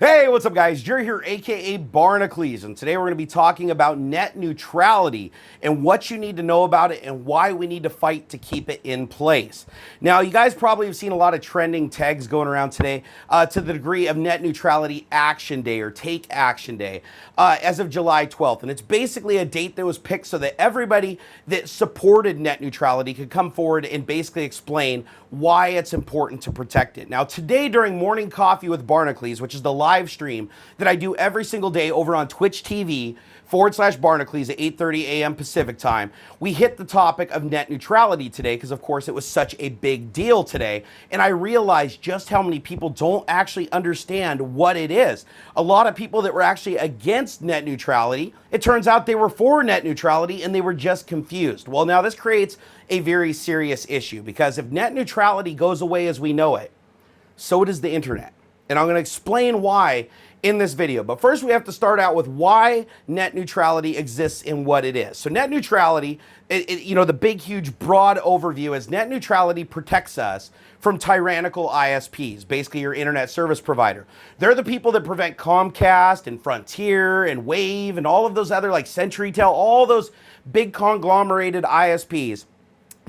Hey, what's up guys? Jerry here, aka Barnacules, and today we're going to be talking about net neutrality and what you need to know about it and why we need to fight to keep it in place. Now, you guys probably have seen a lot of trending tags going around today to the degree of Net Neutrality Action Day or Take Action Day as of July 12th. And it's basically a date that was picked so that everybody that supported net neutrality could come forward and basically explain why it's important to protect it. Now, today during Morning Coffee with Barnacules, which is the live stream that I do every single day over on Twitch TV /Barnacules at 8:30 a.m. Pacific time, we hit the topic of net neutrality today because, of course, it was such a big deal today. And I realized just how many people don't actually understand what it is. A lot of people that were actually against net neutrality, it turns out they were for net neutrality and they were just confused. Well, now this creates a very serious issue because if net neutrality goes away as we know it, so does the internet. And I'm going to explain why in this video. But first, we have to start out with why net neutrality exists and what it is. So net neutrality, the big, huge, broad overview is net neutrality protects us from tyrannical ISPs, basically your internet service provider. They're the people that prevent Comcast and Frontier and Wave and all of those other like CenturyTel, all those big conglomerated ISPs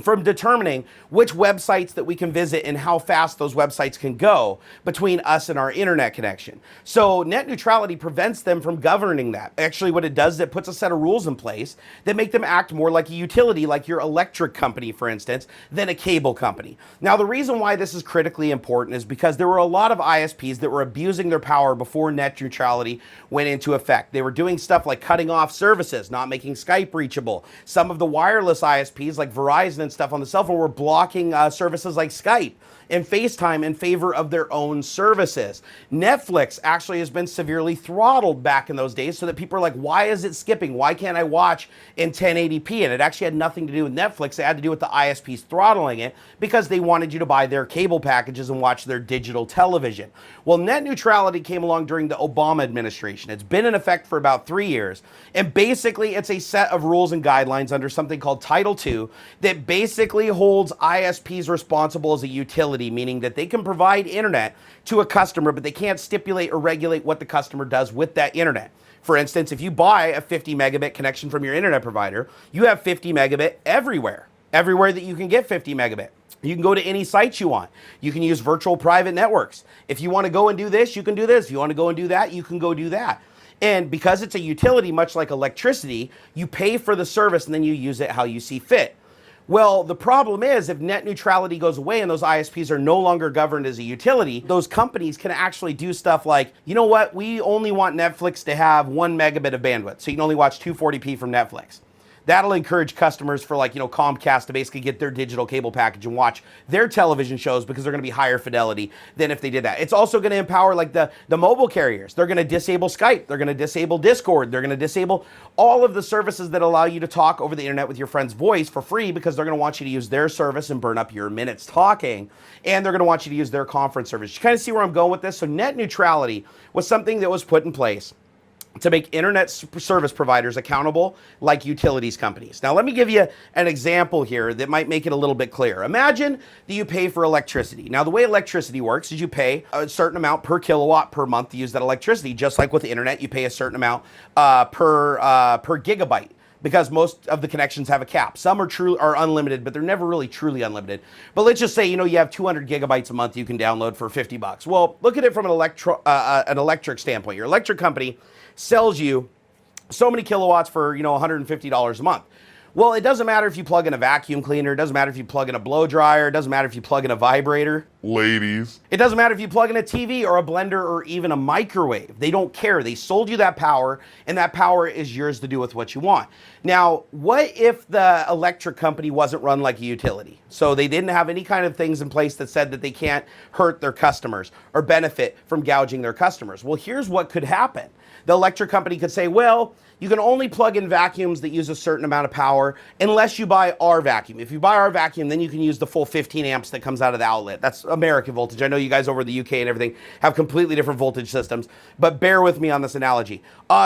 from determining which websites that we can visit and how fast those websites can go between us and our internet connection. So net neutrality prevents them from governing that. Actually, what it does is it puts a set of rules in place that make them act more like a utility, like your electric company, for instance, than a cable company. Now, the reason why this is critically important is because there were a lot of ISPs that were abusing their power before net neutrality went into effect. They were doing stuff like cutting off services, not making Skype reachable. Some of the wireless ISPs like Verizon and stuff on the cell phone were blocking services like Skype and FaceTime in favor of their own services. Netflix actually has been severely throttled back in those days so that people are like, why is it skipping? Why can't I watch in 1080p? And it actually had nothing to do with Netflix. It had to do with the ISPs throttling it because they wanted you to buy their cable packages and watch their digital television. Well, net neutrality came along during the Obama administration. It's been in effect for about 3 years. And basically, it's a set of rules and guidelines under something called Title II that basically holds ISPs responsible as a utility, meaning that they can provide internet to a customer, but they can't stipulate or regulate what the customer does with that internet. For instance, if you buy a 50 megabit connection from your internet provider, you have 50 megabit everywhere that you can get 50 megabit. You can go to any sites you want. You can use virtual private networks. If you want to go and do this, you can do this. If you want to go and do that, you can go do that. And because it's a utility, much like electricity, you pay for the service and then you use it how you see fit. Well, the problem is if net neutrality goes away and those ISPs are no longer governed as a utility, those companies can actually do stuff like, you know what, we only want Netflix to have 1 megabit of bandwidth, so you can only watch 240p from Netflix. That'll encourage customers for Comcast to basically get their digital cable package and watch their television shows because they're going to be higher fidelity than if they did that. It's also going to empower the mobile carriers. They're going to disable Skype. They're going to disable Discord. They're going to disable all of the services that allow you to talk over the internet with your friend's voice for free because they're going to want you to use their service and burn up your minutes talking. And they're going to want you to use their conference service. You kind of see where I'm going with this? So net neutrality was something that was put in place to make internet service providers accountable like utilities companies. Now, let me give you an example here that might make it a little bit clearer. Imagine that you pay for electricity. Now, the way electricity works is you pay a certain amount per kilowatt per month to use that electricity. Just like with the internet, you pay a certain amount per gigabyte, because most of the connections have a cap. Some are unlimited, but they're never really truly unlimited. But let's just say, you have 200 gigabytes a month you can download for $50. Well, look at it from an electric standpoint. Your electric company sells you so many kilowatts for, $150 a month. Well, it doesn't matter if you plug in a vacuum cleaner. It doesn't matter if you plug in a blow dryer. It doesn't matter if you plug in a vibrator. Ladies. It doesn't matter if you plug in a TV or a blender or even a microwave. They don't care. They sold you that power, and that power is yours to do with what you want. Now, what if the electric company wasn't run like a utility? So they didn't have any kind of things in place that said that they can't hurt their customers or benefit from gouging their customers. Well, here's what could happen. The electric company could say, well, you can only plug in vacuums that use a certain amount of power unless you buy our vacuum. If you buy our vacuum, then you can use the full 15 amps that comes out of the outlet. That's American voltage. I know you guys over in the UK and everything have completely different voltage systems, but bear with me on this analogy.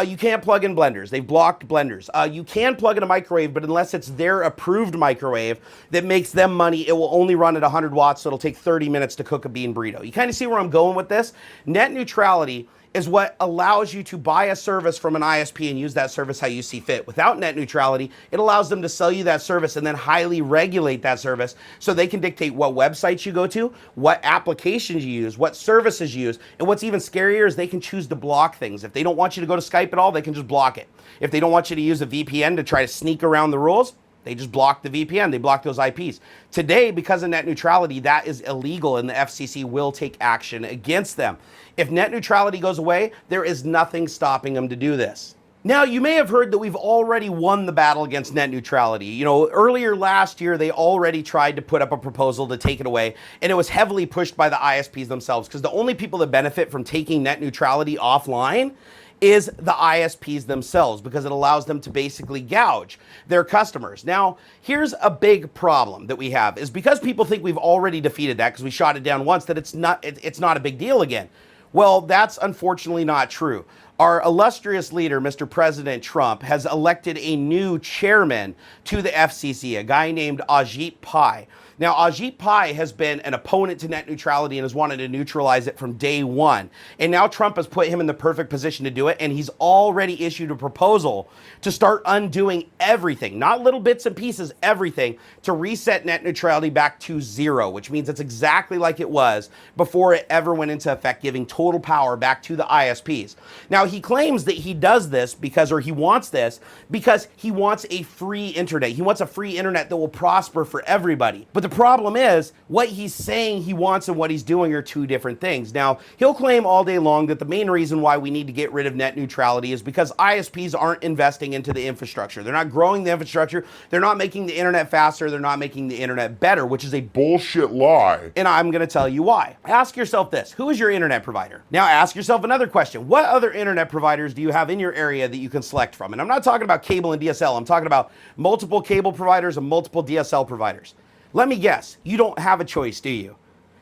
You can't plug in blenders. They've blocked blenders. You can plug in a microwave, but unless it's their approved microwave that makes them money, it will only run at 100 watts, so it'll take 30 minutes to cook a bean burrito. You kind of see where I'm going with this? Net neutrality is what allows you to buy a service from an ISP and use that service how you see fit. Without net neutrality, it allows them to sell you that service and then highly regulate that service so they can dictate what websites you go to, what applications you use, what services you use, and what's even scarier is they can choose to block things. If they don't want you to go to Skype at all, they can just block it. If they don't want you to use a VPN to try to sneak around the rules, they just block the VPN. They block those IPs. Today, because of net neutrality, that is illegal and the FCC will take action against them. If net neutrality goes away, there is nothing stopping them to do this. Now, you may have heard that we've already won the battle against net neutrality. You know, earlier last year, they already tried to put up a proposal to take it away, and it was heavily pushed by the ISPs themselves because the only people that benefit from taking net neutrality offline is the ISPs themselves because it allows them to basically gouge their customers. Now, here's a big problem that we have is because people think we've already defeated that because we shot it down once, that it's not a big deal again. Well, that's unfortunately not true. Our illustrious leader, Mr. President Trump, has elected a new chairman to the FCC, a guy named Ajit Pai. Now, Ajit Pai has been an opponent to net neutrality and has wanted to neutralize it from day one. And now Trump has put him in the perfect position to do it, and he's already issued a proposal to start undoing everything, not little bits and pieces, everything, to reset net neutrality back to zero, which means it's exactly like it was before it ever went into effect, giving total power back to the ISPs. Now, he claims that he does this because he wants a free internet. He wants a free internet that will prosper for everybody. But the problem is, what he's saying he wants and what he's doing are two different things. Now, he'll claim all day long that the main reason why we need to get rid of net neutrality is because ISPs aren't investing into the infrastructure. They're not growing the infrastructure. They're not making the internet faster. They're not making the internet better, which is a bullshit lie. And I'm going to tell you why. Ask yourself this. Who is your internet provider? Now, ask yourself another question. What other internet providers do you have in your area that you can select from? And I'm not talking about cable and DSL. I'm talking about multiple cable providers and multiple DSL providers. Let me guess, you don't have a choice, do you?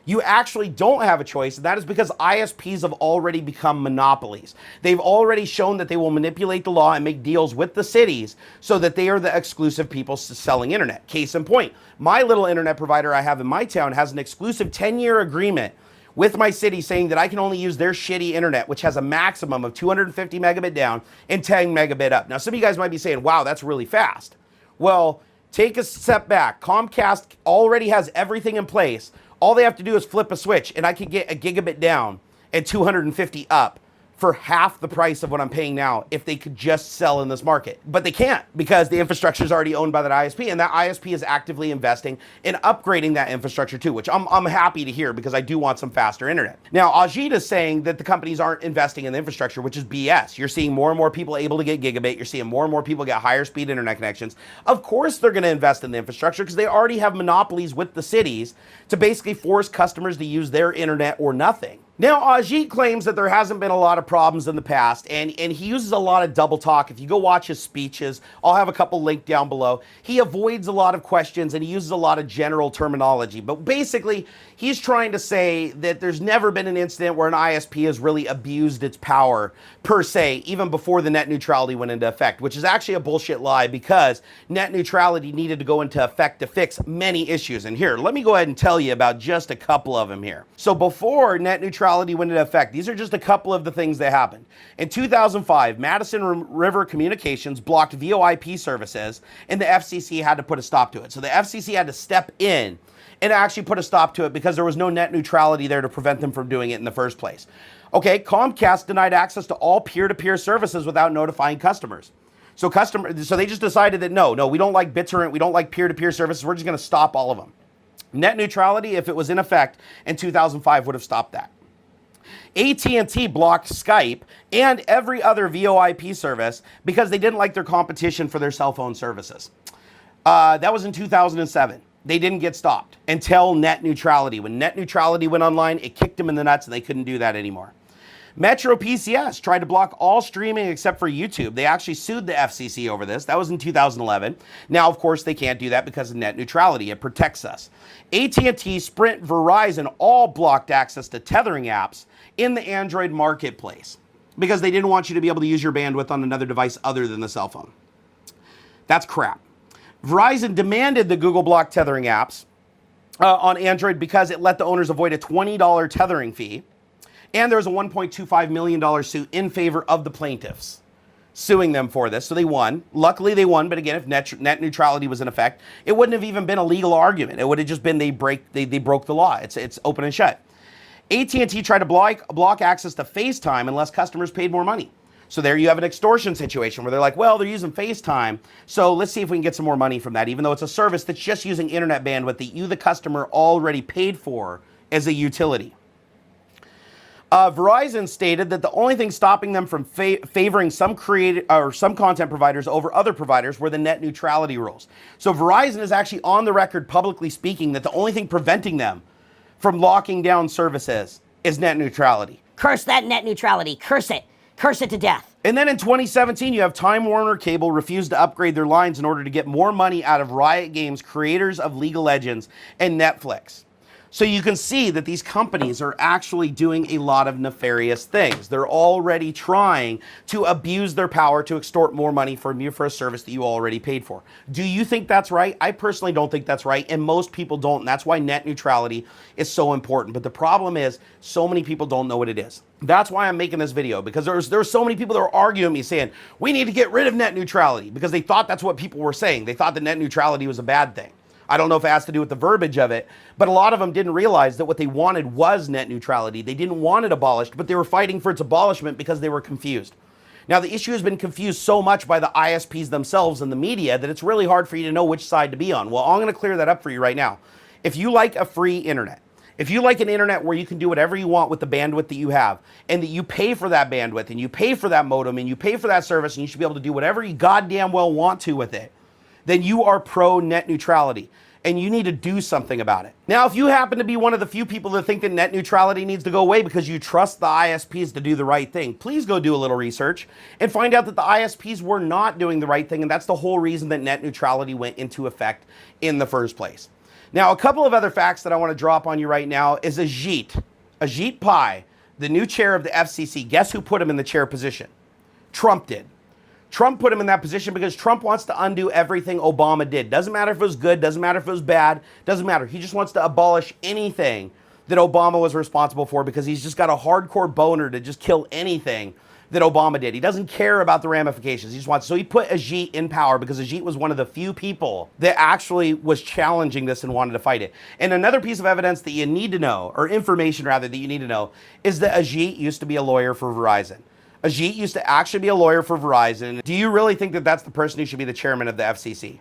You actually don't have a choice, and that is because ISPs have already become monopolies. They've already shown that they will manipulate the law and make deals with the cities so that they are the exclusive people selling internet. Case in point, my little internet provider I have in my town has an exclusive 10-year agreement with my city saying that I can only use their shitty internet, which has a maximum of 250 megabit down and 10 megabit up. Now, some of you guys might be saying, wow, that's really fast. Well, take a step back. Comcast already has everything in place. All they have to do is flip a switch, and I can get a gigabit down and 250 up for half the price of what I'm paying now if they could just sell in this market. But they can't because the infrastructure is already owned by that ISP, and that ISP is actively investing in upgrading that infrastructure too, which I'm happy to hear because I do want some faster internet. Now, Ajit is saying that the companies aren't investing in the infrastructure, which is BS. You're seeing more and more people able to get gigabit. You're seeing more and more people get higher speed internet connections. Of course they're going to invest in the infrastructure because they already have monopolies with the cities to basically force customers to use their internet or nothing. Now, Ajit claims that there hasn't been a lot of problems in the past, and he uses a lot of double talk. If you go watch his speeches, I'll have a couple linked down below. He avoids a lot of questions, and he uses a lot of general terminology. But basically, he's trying to say that there's never been an incident where an ISP has really abused its power, per se, even before the net neutrality went into effect, which is actually a bullshit lie because net neutrality needed to go into effect to fix many issues. And here, let me go ahead and tell you about just a couple of them here. So before net neutrality went into effect, these are just a couple of the things that happened. In 2005, Madison River Communications blocked VoIP services, and the FCC had to put a stop to it. So the FCC had to step in and actually put a stop to it because there was no net neutrality there to prevent them from doing it in the first place. Okay, Comcast denied access to all peer-to-peer services without notifying customers. So they just decided that no, we don't like BitTorrent, we don't like peer-to-peer services, we're just going to stop all of them. Net neutrality, if it was in effect in 2005, would have stopped that. AT&T blocked Skype and every other VoIP service because they didn't like their competition for their cell phone services. That was in 2007. They didn't get stopped until net neutrality. When net neutrality went online, it kicked them in the nuts and they couldn't do that anymore. Metro PCS tried to block all streaming except for YouTube. They actually sued the FCC over this. That was in 2011. Now, of course, they can't do that because of net neutrality. It protects us. AT&T, Sprint, Verizon all blocked access to tethering apps in the Android marketplace because they didn't want you to be able to use your bandwidth on another device other than the cell phone. That's crap. Verizon demanded the Google block tethering apps on Android because it let the owners avoid a $20 tethering fee. And there was a $1.25 million suit in favor of the plaintiffs, suing them for this. So they won. Luckily, they won. But again, if net neutrality was in effect, it wouldn't have even been a legal argument. It would have just been they broke the law. It's open and shut. AT&T tried to block access to FaceTime unless customers paid more money. So there you have an extortion situation where they're like, well, they're using FaceTime, so let's see if we can get some more money from that, even though it's a service that's just using internet bandwidth that you, the customer, already paid for as a utility. Verizon stated that the only thing stopping them from favoring some content providers over other providers were the net neutrality rules. So Verizon is actually on the record publicly speaking that the only thing preventing them from locking down services is net neutrality. Curse that net neutrality. Curse it. Curse it to death. And then in 2017, you have Time Warner Cable refuse to upgrade their lines in order to get more money out of Riot Games, creators of League of Legends, and Netflix. So you can see that these companies are actually doing a lot of nefarious things. They're already trying to abuse their power to extort more money from you for a service that you already paid for. Do you think that's right? I personally don't think that's right, and most people don't, and that's why net neutrality is so important. But the problem is, so many people don't know what it is. That's why I'm making this video, because there's so many people that are arguing me saying, we need to get rid of net neutrality, because they thought that's what people were saying. They thought that net neutrality was a bad thing. I don't know if it has to do with the verbiage of it, but a lot of them didn't realize that what they wanted was net neutrality. They didn't want it abolished, but they were fighting for its abolishment because they were confused. Now, the issue has been confused so much by the ISPs themselves and the media that it's really hard for you to know which side to be on. Well, I'm going to clear that up for you right now. If you like a free internet, if you like an internet where you can do whatever you want with the bandwidth that you have, and that you pay for that bandwidth, and you pay for that modem, and you pay for that service, and you should be able to do whatever you goddamn well want to with it, then you are pro net neutrality, and you need to do something about it. Now, if you happen to be one of the few people that think that net neutrality needs to go away because you trust the ISPs to do the right thing, please go do a little research and find out that the ISPs were not doing the right thing, and that's the whole reason that net neutrality went into effect in the first place. Now, a couple of other facts that I want to drop on you right now is Ajit Pai, the new chair of the FCC. Guess who put him in the chair position? Trump did. Trump put him in that position because Trump wants to undo everything Obama did. Doesn't matter if it was good, doesn't matter if it was bad, doesn't matter. He just wants to abolish anything that Obama was responsible for because he's just got a hardcore boner to just kill anything that Obama did. He doesn't care about the ramifications. He just wants, so he put Ajit in power because Ajit was one of the few people that actually was challenging this and wanted to fight it. And another piece of evidence that you need to know, or information rather, that you need to know, is that Ajit used to be a lawyer for Verizon. Ajit used to actually be a lawyer for Verizon. Do you really think that that's the person who should be the chairman of the FCC?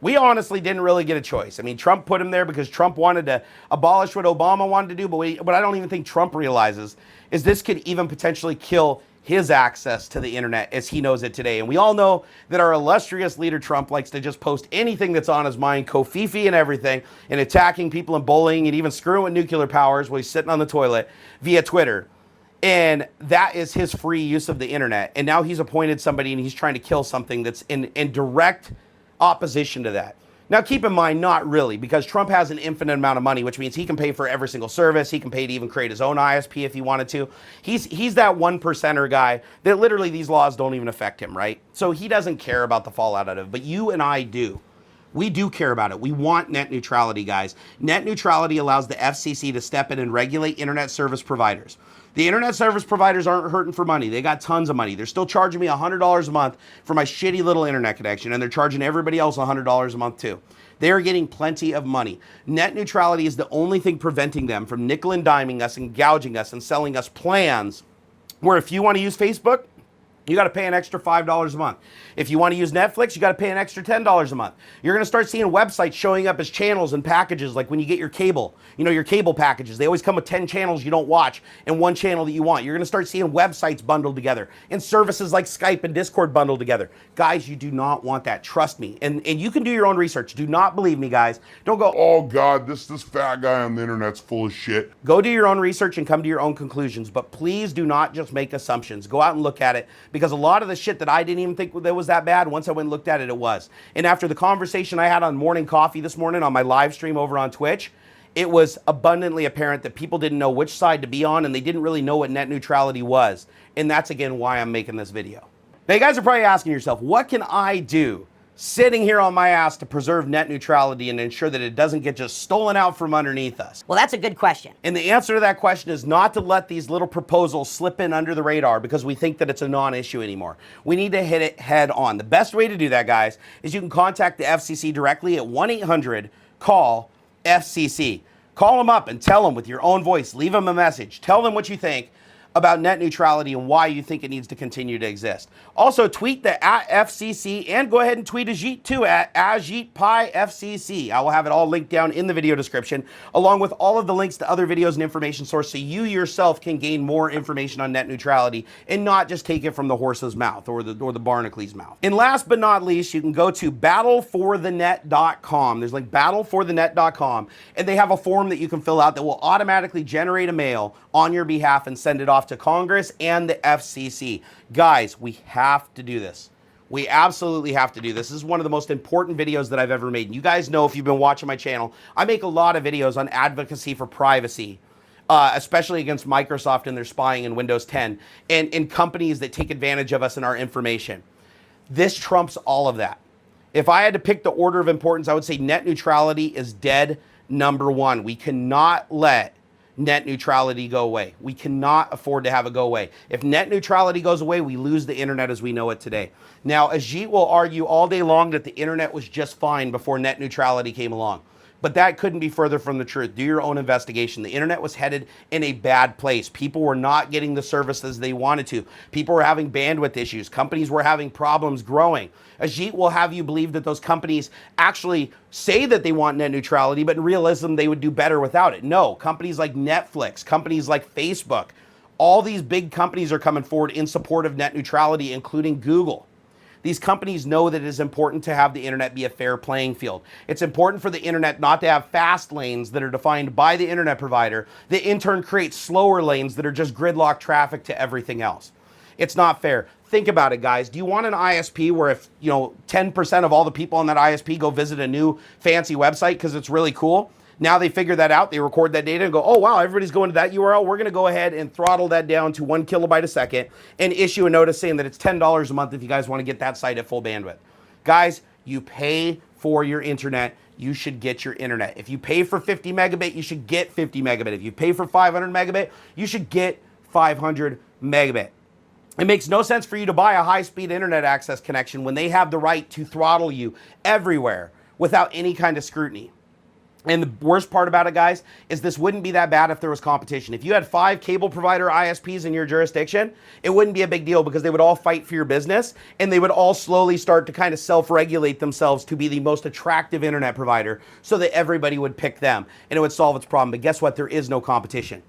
We honestly didn't really get a choice. I mean, Trump put him there because Trump wanted to abolish what Obama wanted to do, but what I don't even think Trump realizes is this could even potentially kill his access to the internet as he knows it today. And we all know that our illustrious leader Trump likes to just post anything that's on his mind, kofifi and everything, and attacking people and bullying and even screwing with nuclear powers while he's sitting on the toilet via Twitter. And that is his free use of the internet. And now he's appointed somebody and he's trying to kill something that's in direct opposition to that. Now, keep in mind, not really, because Trump has an infinite amount of money, which means he can pay for every single service. He can pay to even create his own ISP if he wanted to. He's that 1%er guy that literally these laws don't even affect him, right? So he doesn't care about the fallout out of it, but you and I do. We do care about it. We want net neutrality, guys. Net neutrality allows the FCC to step in and regulate internet service providers. The internet service providers aren't hurting for money. They got tons of money. They're still charging me $100 a month for my shitty little internet connection, and they're charging everybody else $100 a month too. They are getting plenty of money. Net neutrality is the only thing preventing them from nickel and diming us and gouging us and selling us plans where if you want to use Facebook, you got to pay an extra $5 a month. If you want to use Netflix, you got to pay an extra $10 a month. You're going to start seeing websites showing up as channels and packages, like when you get your cable. You know, your cable packages. They always come with 10 channels you don't watch and one channel that you want. You're going to start seeing websites bundled together and services like Skype and Discord bundled together. Guys, you do not want that. Trust me. And you can do your own research. Do not believe me, guys. Don't go, oh God, this fat guy on the internet's full of shit. Go do your own research and come to your own conclusions. But please do not just make assumptions. Go out and look at it, because a lot of the shit that I didn't even think that was that bad, once I went and looked at it, it was. And after the conversation I had on Morning Coffee this morning on my live stream over on Twitch, it was abundantly apparent that people didn't know which side to be on, and they didn't really know what net neutrality was. And that's, again, why I'm making this video. Now, you guys are probably asking yourself, what can I do sitting here on my ass to preserve net neutrality and ensure that it doesn't get just stolen out from underneath us? Well, that's a good question. And the answer to that question is not to let these little proposals slip in under the radar because we think that it's a non-issue anymore. We need to hit it head on. The best way to do that, guys, is you can contact the FCC directly at 1-800-CALL-FCC. Call them up and tell them with your own voice. Leave them a message. Tell them what you think about net neutrality and why you think it needs to continue to exist. Also, tweet the @FCC and go ahead and tweet Ajit too at AjitPieFCC. I will have it all linked down in the video description, along with all of the links to other videos and information sources so you yourself can gain more information on net neutrality and not just take it from the horse's mouth or the Barnacules' mouth. And last but not least, you can go to battleforthenet.com. There's like battleforthenet.com, and they have a form that you can fill out that will automatically generate a mail on your behalf and send it off to Congress and the FCC. Guys, we have to do this. We absolutely have to do this. This is one of the most important videos that I've ever made. And you guys know, if you've been watching my channel, I make a lot of videos on advocacy for privacy, especially against Microsoft and their spying in Windows 10 and companies that take advantage of us and our information. This trumps all of that. If I had to pick the order of importance, I would say net neutrality is dead number one. We cannot let net neutrality go away. We cannot afford to have it go away. If net neutrality goes away, we lose the internet as we know it today. Now, Ajit will argue all day long that the internet was just fine before net neutrality came along. But that couldn't be further from the truth. Do your own investigation. The internet was headed in a bad place. People were not getting the services they wanted to. People were having bandwidth issues. Companies were having problems growing. Ajit will have you believe that those companies actually say that they want net neutrality, but in realism, they would do better without it. No, companies like Netflix, companies like Facebook, all these big companies are coming forward in support of net neutrality, including Google. These companies know that it is important to have the internet be a fair playing field. It's important for the internet not to have fast lanes that are defined by the internet provider that in turn create slower lanes that are just gridlock traffic to everything else. It's not fair. Think about it, guys. Do you want an ISP where if 10% of all the people on that ISP go visit a new fancy website because it's really cool? Now they figure that out, they record that data and go, oh wow, everybody's going to that URL. We're going to go ahead and throttle that down to 1 kilobyte a second and issue a notice saying that it's $10 a month if you guys want to get that site at full bandwidth. Guys, you pay for your internet, you should get your internet. If you pay for 50 megabit, you should get 50 megabit. If you pay for 500 megabit, you should get 500 megabit. It makes no sense for you to buy a high-speed internet access connection when they have the right to throttle you everywhere without any kind of scrutiny. And the worst part about it, guys, is this wouldn't be that bad if there was competition. If you had 5 cable provider ISPs in your jurisdiction, it wouldn't be a big deal because they would all fight for your business and they would all slowly start to kind of self-regulate themselves to be the most attractive internet provider so that everybody would pick them and it would solve its problem. But guess what? There is no competition.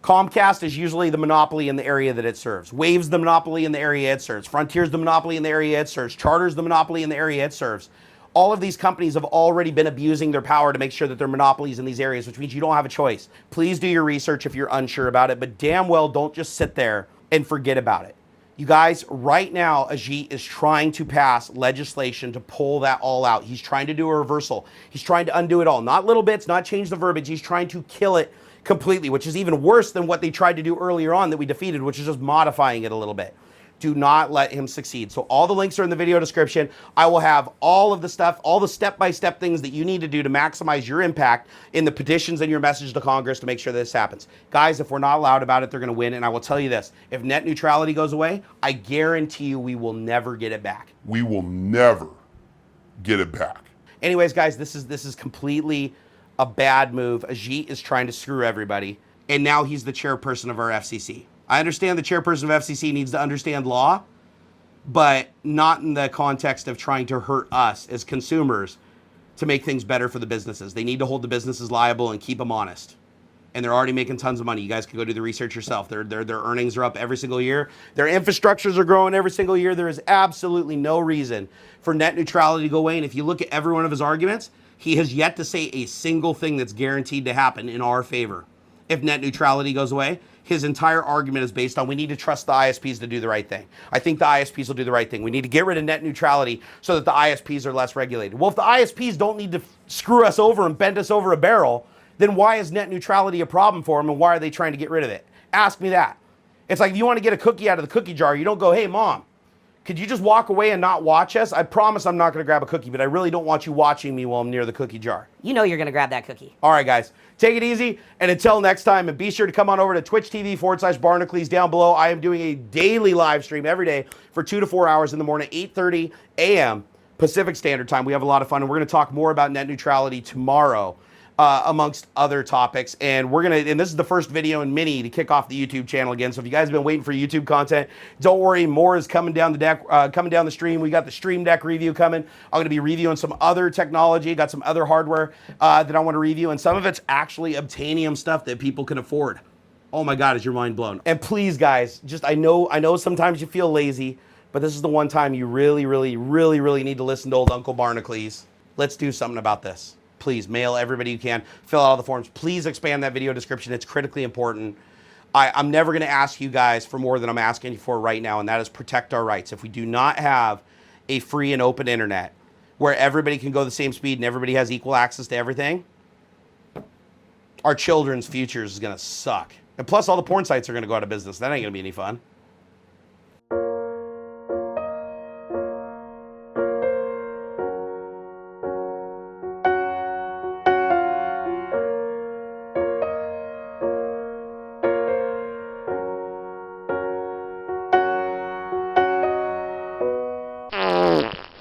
Comcast is usually the monopoly in the area that it serves. Wave's the monopoly in the area it serves. Frontier's the monopoly in the area it serves. Charter's the monopoly in the area it serves. All of these companies have already been abusing their power to make sure that they're monopolies in these areas, which means you don't have a choice. Please do your research if you're unsure about it, but damn well don't just sit there and forget about it. You guys, right now, Ajit is trying to pass legislation to pull that all out. He's trying to do a reversal. He's trying to undo it all. Not little bits, not change the verbiage. He's trying to kill it completely, which is even worse than what they tried to do earlier on that we defeated, which is just modifying it a little bit. Do not let him succeed. So all the links are in the video description. I will have all of the stuff, all the step-by-step things that you need to do to maximize your impact in the petitions and your message to Congress to make sure this happens. Guys, if we're not loud about it, they're going to win. And I will tell you this, if net neutrality goes away, I guarantee you we will never get it back. We will never get it back. Anyways, guys, this is completely a bad move. Ajit is trying to screw everybody. And now he's the chairperson of our FCC. I understand the chairperson of FCC needs to understand law, but not in the context of trying to hurt us as consumers to make things better for the businesses. They need to hold the businesses liable and keep them honest. And they're already making tons of money. You guys can go do the research yourself. Their earnings are up every single year. Their infrastructures are growing every single year. There is absolutely no reason for net neutrality to go away. And if you look at every one of his arguments, he has yet to say a single thing that's guaranteed to happen in our favor. If net neutrality goes away, his entire argument is based on we need to trust the ISPs to do the right thing. I think the ISPs will do the right thing. We need to get rid of net neutrality so that the ISPs are less regulated. Well, if the ISPs don't need to screw us over and bend us over a barrel, then why is net neutrality a problem for them and why are they trying to get rid of it? Ask me that. It's like if you want to get a cookie out of the cookie jar, you don't go, hey, Mom, Could you just walk away and not watch us? I promise I'm not going to grab a cookie, but I really don't want you watching me while I'm near the cookie jar. You know you're going to grab that cookie. All right, guys, take it easy. And until next time, and be sure to come on over to Twitch TV/Barnacules down below. I am doing a daily live stream every day for 2 to 4 hours in the morning, 8:30 a.m. Pacific Standard Time. We have a lot of fun, and we're going to talk more about net neutrality tomorrow, amongst other topics. And and this is the first video in mini to kick off the YouTube channel again. So if you guys have been waiting for YouTube content, don't worry, more is coming down the deck, coming down the stream. We got the Stream Deck review coming. I'm going to be reviewing some other technology, got some other hardware that I want to review, and some of it's actually obtainium stuff that people can afford. Oh my God, is your mind blown? And please, guys, I know sometimes you feel lazy, but this is the one time you really, really, really, really need to listen to old Uncle Barnacules. Let's do something about this. Please mail everybody you can, fill out all the forms. Please expand that video description. It's critically important. I'm never going to ask you guys for more than I'm asking you for right now, and that is protect our rights. If we do not have a free and open internet where everybody can go the same speed and everybody has equal access to everything, our children's futures is going to suck. And plus, all the porn sites are going to go out of business. That ain't going to be any fun.